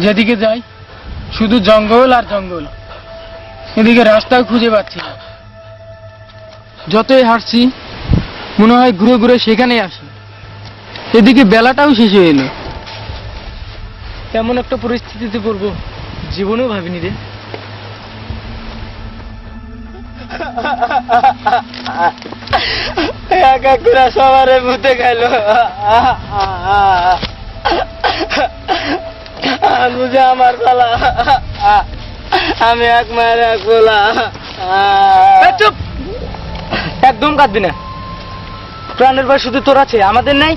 যেদিকে যাই শুধু জঙ্গল আর জঙ্গল, এদিকে রাস্তাও খুঁজে পাচ্ছি না। যতই হাঁটছি মনে হয় ঘুরে ঘুরে সেখানেই আসি। এদিকে বেলাটাও শেষ হয়ে এলো। এমন একটা পরিস্থিতিতে পড়বো জীবনেও ভাবিনি রে। একা করে সবারে মুতে গেল, বুঝে আমার পালা, আমি এক মায়ের এক বলা। চুপ, একদম কাঁদবি না। প্রাণের ভয় শুধু তোর আছে, আমাদের নাই।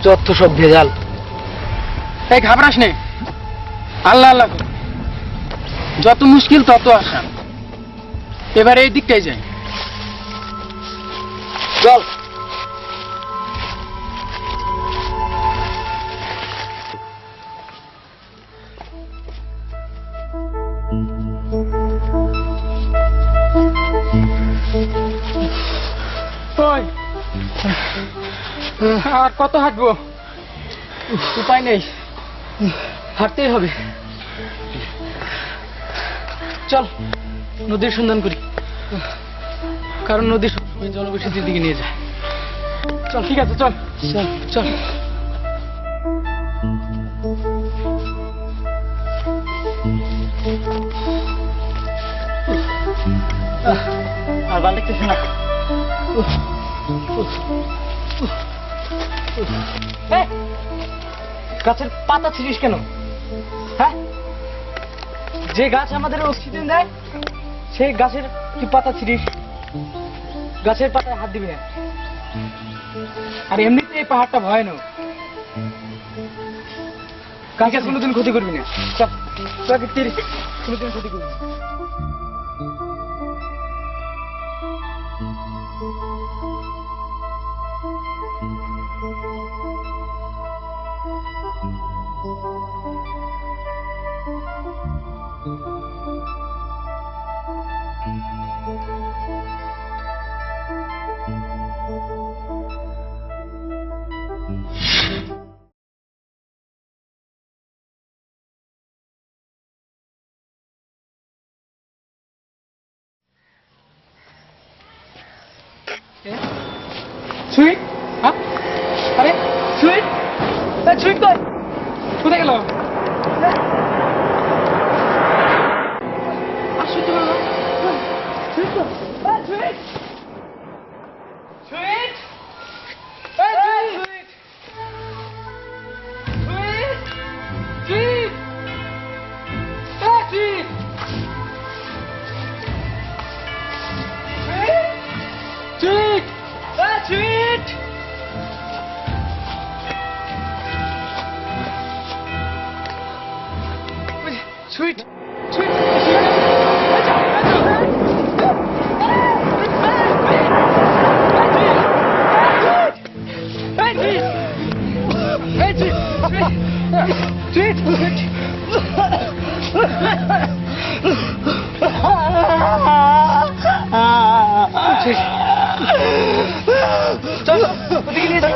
যত সব ভেজাল। তাই ঘাবড়াস নে, আল্লাহ আল্লাহ কর। যত মুশকিল তত আসান। এবার এই দিকটাই যাই, চল। ওই, আর কত হাঁটবো? উপায় নেই, হাঁটতেই হবে। চল নদীর সন্ধান করি, কারণ নদী সবসময় জনবসতির দিকে নিয়ে যায়। চল, ঠিক আছে, চল চল চল। আর ভালো লাগতেছে না। গাছের পাতা ছিঁড়িস কেন? হ্যাঁ, যে গাছ আমাদের অক্সিজেন দেয় সেই গাছের তুই পাতা ছিঁড়িস। গাছের পাতায় হাত দিবি না। আর এমনিতে এই পাহাড়টা ভয়ানক, গাছের কোনোদিন ক্ষতি করবি না। চল, প্রকৃতির কোনোদিন ক্ষতি করবি না। সুইট, আরে সুইট, সুইট কই? কোথায় গেল? আসো তো, সুইট কই? Sweet, sweet, sweet, sweet, sweet, sweet, sweet, sweet. Sweet, sweet, চল ওদিকে নিয়ে যাই।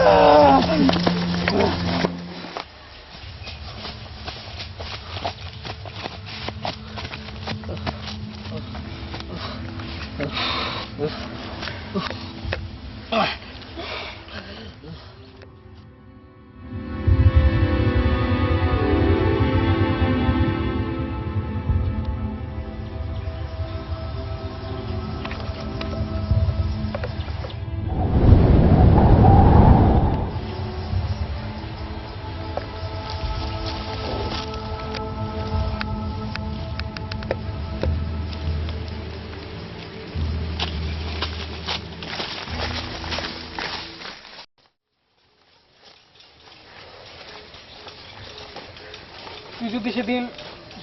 তুই যদি সেদিন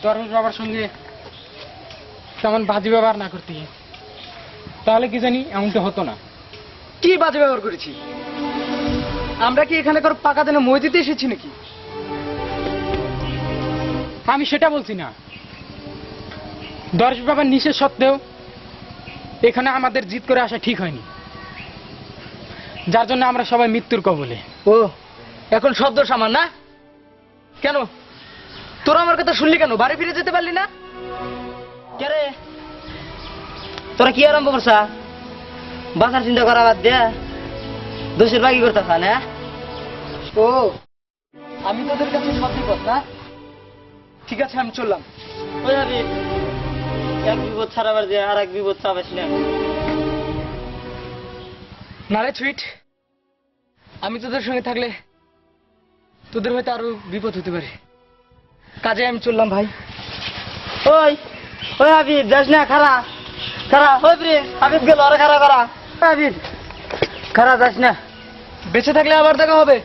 দরবেশ বাবার সঙ্গে তেমন বাজে ব্যবহার না করতি তাহলে কি জানি এমনটা হতো না। কি বাজে ব্যবহার করেছি? আমরা কি এখানে কারো পাকা দিনে মই দিতে এসেছি নাকি? আমি সেটা বলছি না। দরবেশ বাবার নিষেধ সত্ত্বেও এখানে আমাদের জিত করে আসা ঠিক হয়নি, যার জন্য আমরা সবাই মৃত্যুর কবলে। ও, এখন শব্দ সামান না কেন? তোরা আমার কথা শুনলি কেন? বাড়ি ফিরে যেতে পারলি না? কে রে তোরা কি আরম্ভ করছা? বাসার চিন্তা করা বাদ দে দোষের বাকি করতেছ না? ও, আমি তোদের কাছে সব বিপদ না? ঠিক আছে, আমি চললাম। ওই হাবিব, এক বিপদ ছাড়াবার যে আর এক বিপদ চাপাস না। না রে সুইট, আমি তোদের সঙ্গে থাকলে তোদের হয়তো আরো বিপদ হতে পারে। কাজে আমি চললাম ভাই। ওই ওই হাবিব, যাস না, খারা খারা। ওই প্রিন্স, হাবিব গেল, আরে খারা করা। হাবিব খারা, যাস না। বেঁচে থাকলে আবার দেখা হবে।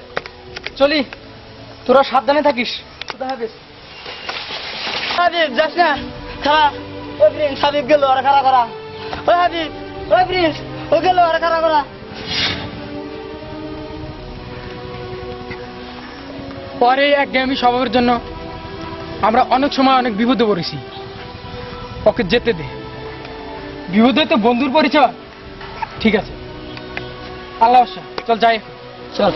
চলি, তোরা সাবধানে থাকিস। খুদা হাফেজ। হাবিব যাস না, খারা। ওই প্রিন্স, হাবিব গেল, আরে খারা করা। ওই হাবিব, ওই প্রিন্স, ও গেল, আরে খারা করা। পরে একঘেয়েমি স্বভাবের জন্য আমরা অনেক সময় অনেক বিপদে পড়েছি। ওকে যেতে দে। বিপদে তো বন্ধুর পরিচয়। ঠিক আছে, আল্লাহ হাফেজ। চল যাই, চল।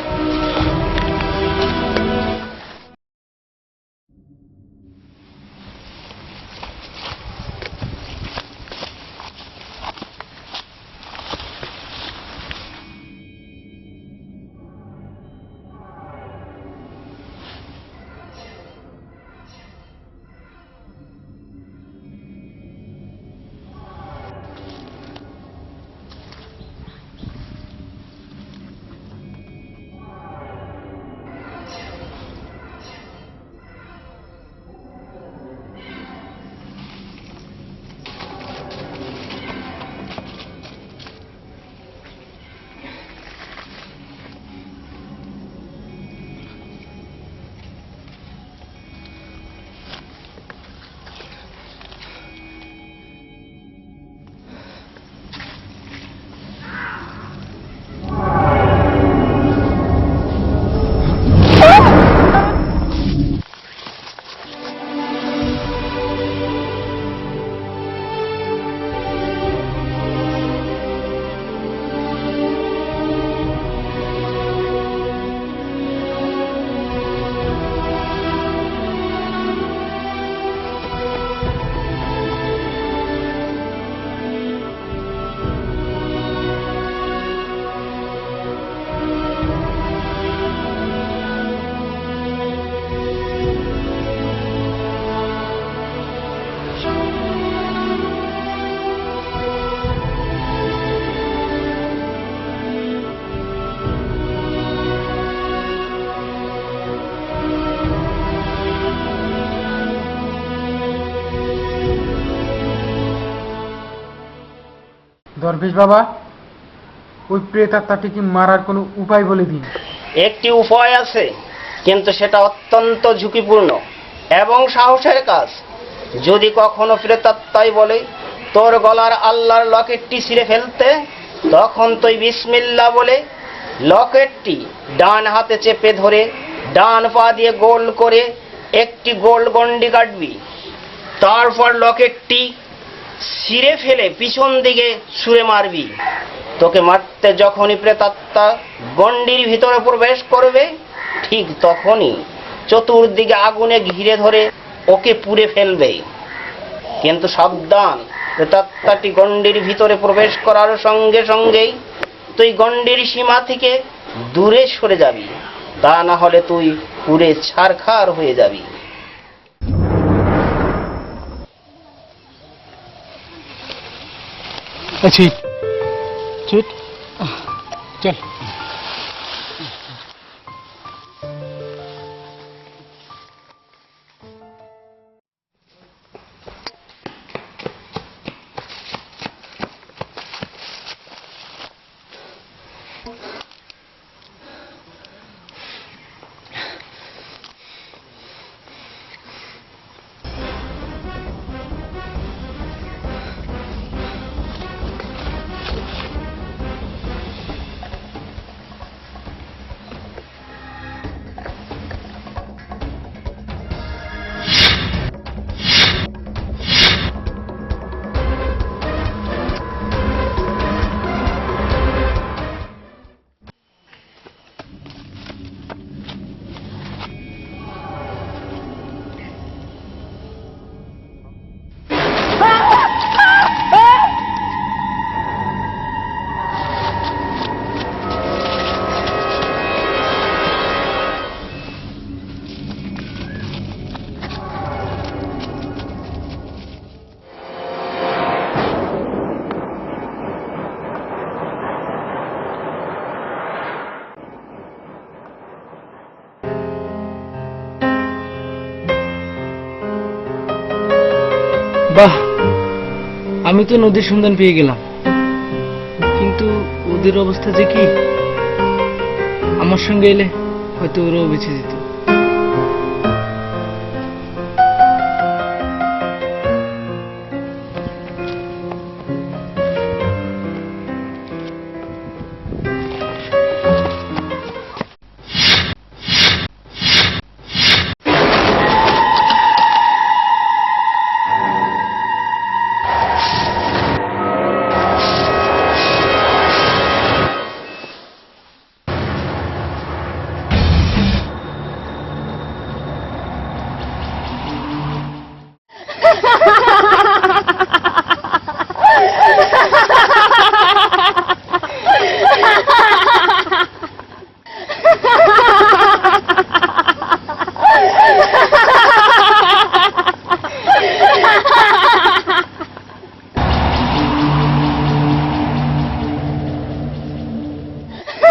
দরবেশ বাবা, ওই প্রেতাত্মাটিকে মারার কোনো উপায় বলে দিন। একটি উপায় আছে, কিন্তু সেটা অত্যন্ত ঝুঁকিপূর্ণ এবং সাহসের কাজ। যদি কখনো প্রেতাত্মাই বলে তোর গলার আল্লাহর লকেটটি ছিঁড়ে ফেলতে, তখন তুই বিসমিল্লাহ বলে লকেটটি ডান হাতে চেপে ধরে ডান পা দিয়ে গোল করে একটি গোল গন্ডি কাটবি। তারপর লকেটটি ছিঁড়ে ফেলে পিছন দিকে ছুঁড়ে মারবি। তোকে মারতে যখনই প্রেতাত্মা গন্ডির ভিতরে প্রবেশ করবে, ঠিক তখনই চতুর্দিকে আগুনে ঘিরে ধরে ওকে পুড়ে ফেলবে। কিন্তু সাবধান, প্রেতাত্মাটি গন্ডির ভিতরে প্রবেশ করার সঙ্গে সঙ্গেই তুই গন্ডির সীমা থেকে দূরে সরে যাবি, তা না হলে তুই পুড়ে ছারখার হয়ে যাবি। ঠিক ঠিক, চল। বাহ, আমি তো নদীর সন্ধান পেয়ে গেলাম, কিন্তু ওদের অবস্থা যে কি, আমার সঙ্গে এলে হয়তো ওরাও বেঁচে যেত।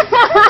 Ha ha ha!